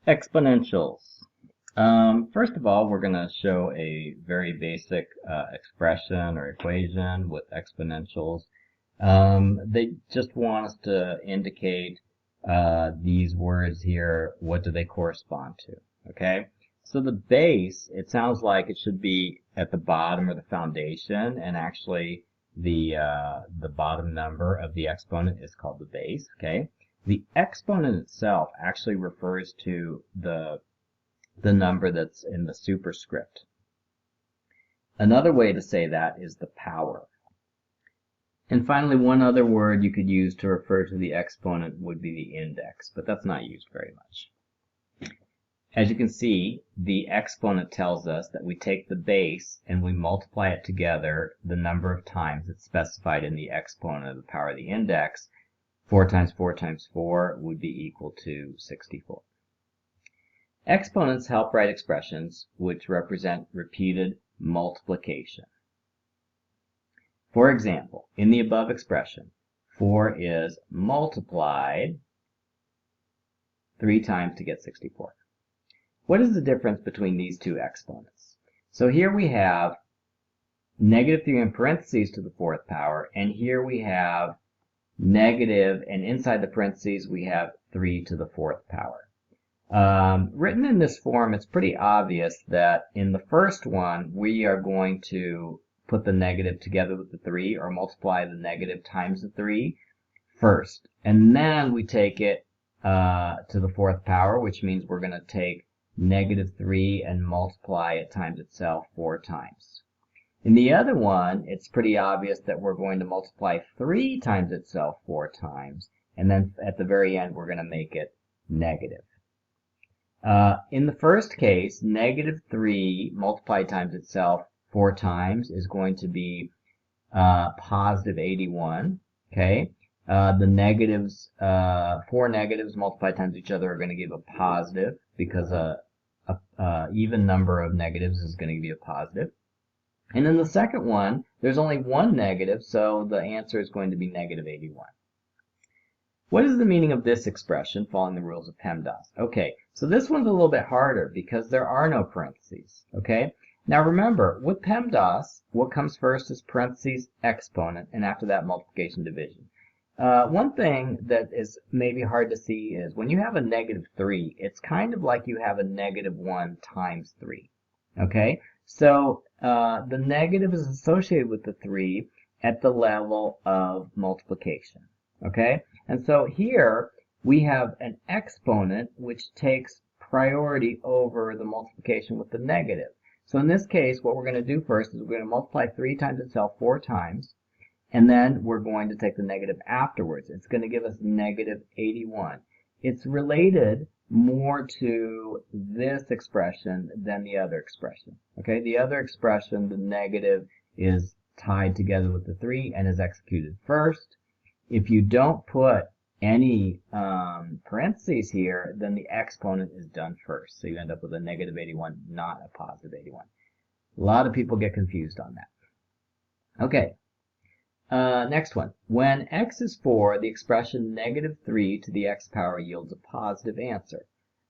Exponentials. First of all, we're going to show a very basic expression or equation with exponentials. They just want us to indicate these words here, what do they correspond to, okay? So the base, it sounds like it should be at the bottom or the foundation, and actually the bottom number of the exponent is called the base, okay? The exponent itself actually refers to the number that's in the superscript. Another way to say that is the power. And finally, one other word you could use to refer to the exponent would be the index, but that's not used very much. As you can see, the exponent tells us that we take the base and we multiply it together the number of times it's specified in the exponent of the power of the index. 4 times 4 times 4 would be equal to 64. Exponents help write expressions which represent repeated multiplication. For example, in the above expression, 4 is multiplied 3 times to get 64. What is the difference between these two exponents? So here we have negative 3 in parentheses to the 4th power, and here we have negative, and inside the parentheses we have 3 to the 4th power. Written in this form, it's pretty obvious that in the first one, we are going to put the negative together with the 3, or multiply the negative times the 3 first. And then we take it to the 4th power, which means we're going to take negative 3 and multiply it times itself 4 times. In the other one, it's pretty obvious that we're going to multiply 3 times itself 4 times, and then at the very end, we're going to make it negative. In the first case, negative 3 multiplied times itself 4 times is going to be positive 81. Okay, the negatives, 4 negatives multiplied times each other are going to give a positive, because a even number of negatives is going to give you a positive. And in the second one, there's only one negative, so the answer is going to be negative 81. What is the meaning of this expression following the rules of PEMDAS? Okay, so this one's a little bit harder because there are no parentheses. Okay, now remember, with PEMDAS, what comes first is parentheses, exponent, and after that, multiplication, division. One thing that is maybe hard to see is when you have a negative 3, it's kind of like you have a negative 1 times 3. Okay, so the negative is associated with the 3 at the level of multiplication. Okay, and so here we have an exponent which takes priority over the multiplication with the negative. So in this case, what we're going to do first is we're going to multiply 3 times itself 4 times, and then we're going to take the negative afterwards. It's going to give us negative 81. It's related more to this expression than the other expression. Okay, the other expression, the negative is tied together with the 3 and is executed first. If you don't put any parentheses here, then the exponent is done first. So you end up with a negative 81, not a positive 81. A lot of people get confused on that. Okay, next one. When x is 4, the expression negative 3 to the x power yields a positive answer.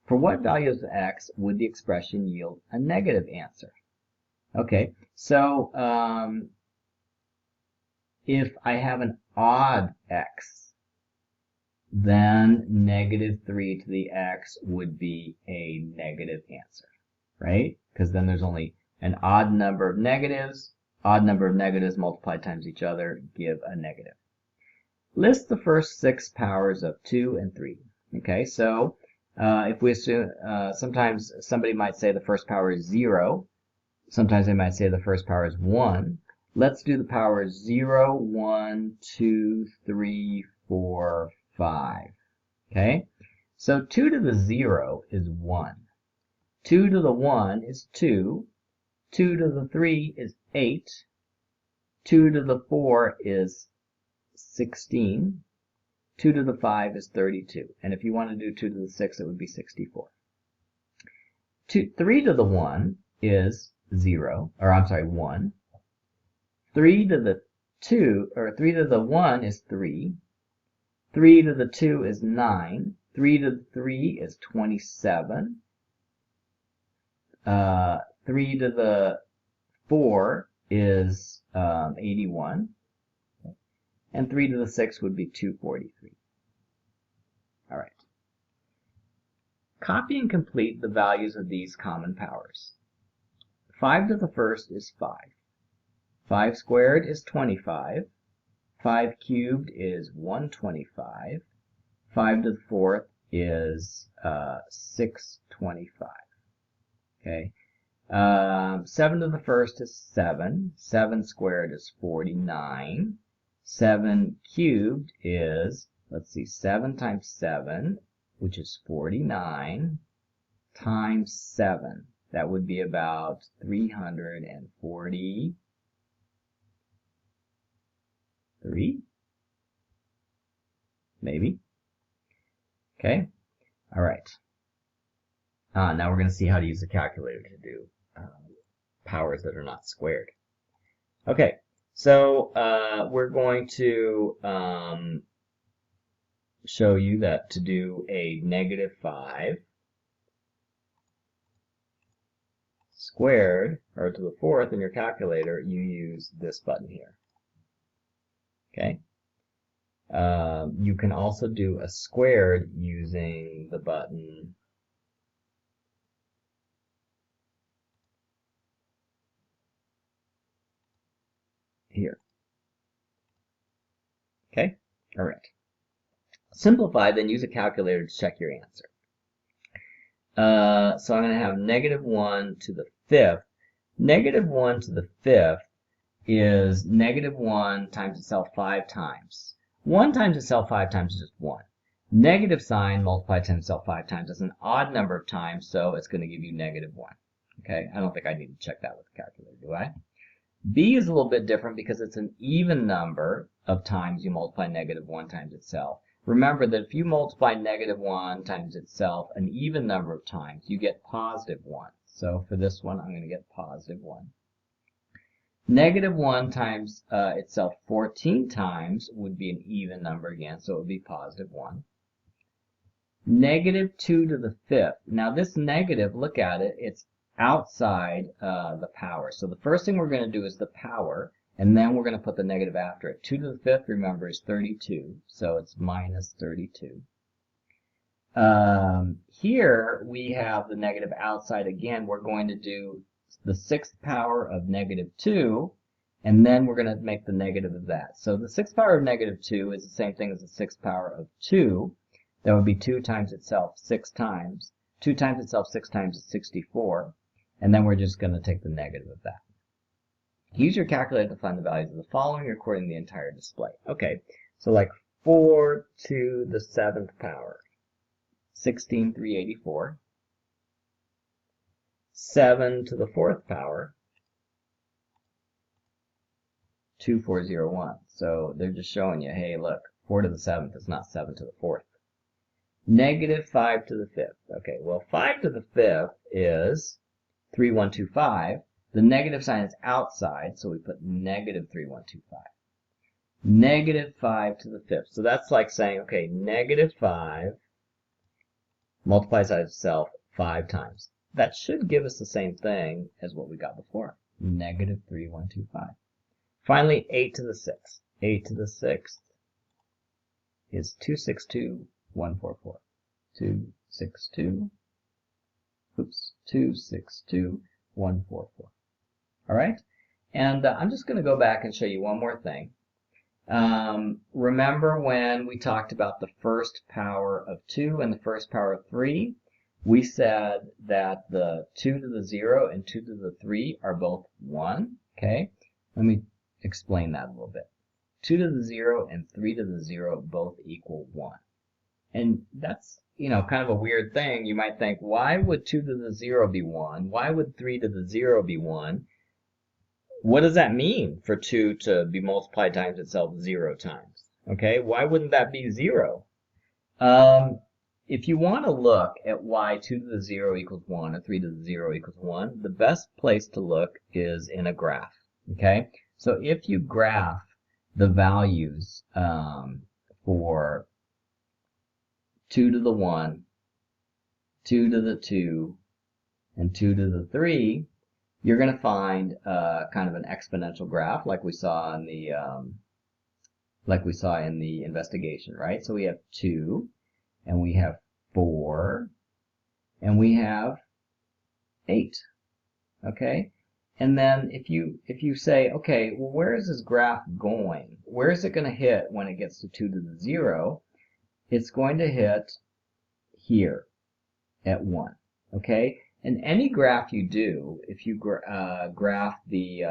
For what values of x would the expression yield a negative answer? Okay, so if I have an odd x, then negative 3 to the x would be a negative answer, right? Because then there's only an odd number of negatives. Odd number of negatives multiplied times each other give a negative. List the first 6 powers of 2 and 3. Okay, so if we assume, sometimes somebody might say the first power is 0. Sometimes they might say the first power is 1. Let's do the powers 0, 1, 2, 3, 4, 5. Okay? So 2 to the 0 is 1. 2 to the 1 is 2. 2 to the 3 is 8. 2 to the 4 is 16. 2 to the 5 is 32. And if you want to do 2 to the 6, it would be 64. 3 to the 1 is 0, or I'm sorry, 1. 3 to the 2, or 3 to the 1 is 3. 3 to the 2 is 9. 3 to the 3 is 27. 3 to the 4 is 81. And 3 to the 6 would be 243. All right. Copy and complete the values of these common powers. 5 to the first is 5. 5 squared is 25. 5 cubed is 125. 5 to the fourth is 625. Okay. 7 to the first is 7. 7 squared is 49. 7 cubed is, let's see, 7 times 7, which is 49, times 7. That would be about 343, maybe. Okay, all right. Now we're going to see how to use a calculator to do powers that are not squared. Okay, so we're going to show you that to do a -5 squared, or to the fourth in your calculator, you use this button here. Okay. You can also do a squared using the button here. Okay? All right. Simplify, then use a calculator to check your answer. So I'm going to have -1 to the fifth. -1 to the fifth is -1 times itself 5 times. 1 times itself 5 times is just 1. Negative sign multiplied times itself 5 times is an odd number of times, so it's going to give you -1. Okay, I don't think I need to check that with the calculator, do I? B is a little bit different because it's an even number of times you multiply -1 times itself. Remember that if you multiply -1 times itself an even number of times, you get +1. So for this one, I'm going to get +1. -1 times itself 14 times would be an even number again, so it would be +1. -2 to the fifth. Now this negative, look at it, it's outside the power. So the first thing we're going to do is the power, and then we're going to put the negative after it. 2 to the fifth, remember, is 32, so it's -32. Here we have the negative outside again. We're going to do the sixth power of -2, and then we're going to make the negative of that. So the sixth power of -2 is the same thing as the sixth power of 2. That would be 2 times itself 6 times. 2 times itself 6 times is 64. And then we're just going to take the negative of that. Use your calculator to find the values of the following, recording the entire display. Okay, so like 4 to the 7th power, 16,384. 7 to the 4th power, 2401. So they're just showing you, hey, look, 4 to the 7th is not 7 to the 4th. -5 to the 5th. Okay, well, 5 to the 5th is 3125. The negative sign is outside, so we put -3125. -5 to the 5th. So that's like saying, okay, -5 multiplies out itself 5 times. That should give us the same thing as what we got before, -3125. Finally, 8 to the 6th. 8 to the 6th is 262,144. 262,144. All right? And I'm just going to go back and show you one more thing. Remember when we talked about the first power of 2 and the first power of 3? We said that the 2 to the 0 and 2 to the 3 are both 1. Okay? Let me explain that a little bit. 2 to the 0 and 3 to the 0 both equal 1. And that's, kind of a weird thing. You might think, why would 2 to the 0 be 1? Why would 3 to the 0 be 1? What does that mean for 2 to be multiplied times itself 0 times? Okay, why wouldn't that be 0? If you want to look at why 2 to the 0 equals 1 or 3 to the 0 equals 1, the best place to look is in a graph. Okay, so if you graph the values for 2 to the 1, 2 to the 2, and 2 to the 3, you're going to find kind of an exponential graph like we saw in the investigation, right? So we have 2, and we have 4, and we have 8. Okay? And then if you say, okay, well, where is this graph going? Where is it going to hit when it gets to 2 to the 0? It's going to hit here at 1. Okay? And any graph you do, if you graph the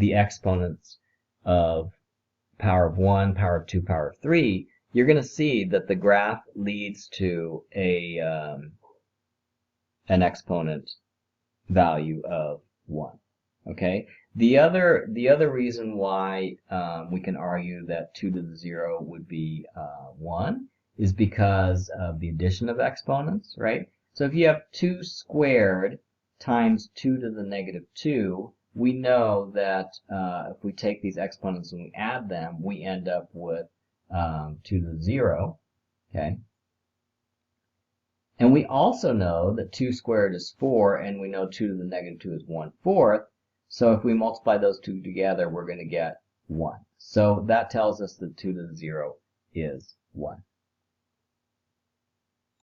exponents of power of 1, power of 2, power of 3, you're going to see that the graph leads to an exponent value of 1. Okay? The other reason why we can argue that 2 to the 0 would be 1 is because of the addition of exponents, right? So if you have 2 squared times 2 to the negative 2, we know that if we take these exponents and we add them, we end up with 2 to the 0, okay? And we also know that 2 squared is 4, and we know 2 to the negative 2 is 1/4. So if we multiply those two together, we're going to get 1. So that tells us that 2 to the 0 is 1.